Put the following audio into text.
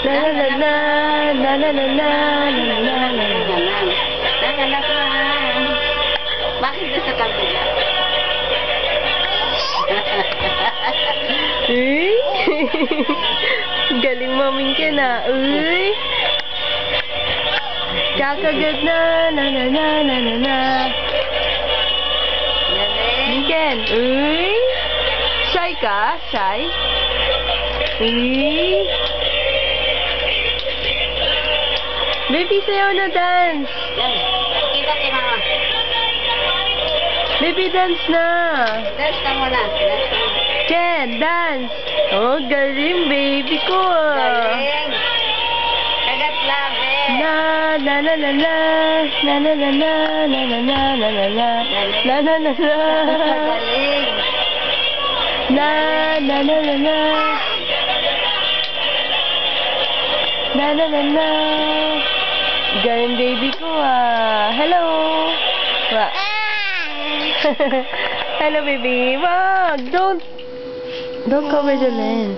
La la la la, la la la la, la la la. Nanganak na. Bakit doon sa kabila? Uy! Galing maming ka na. Uy! Kakagat na, na na na na na na. Minken, uy! Shy ka? Shy? Uy! Baby, sayaw na dance! Yan. Kita kay mama. Baby, dance na! Dance ka muna. Dance ka muna. Ken, dance! Oh, galing, baby ko ah! Galing. Kagat labi. Na na na na na na na na na na na na na na na na na na Galing. na na na na na na na na na. Galing baby ko ah. Hello. Wa. Hello baby. Wag, don't cover the lens.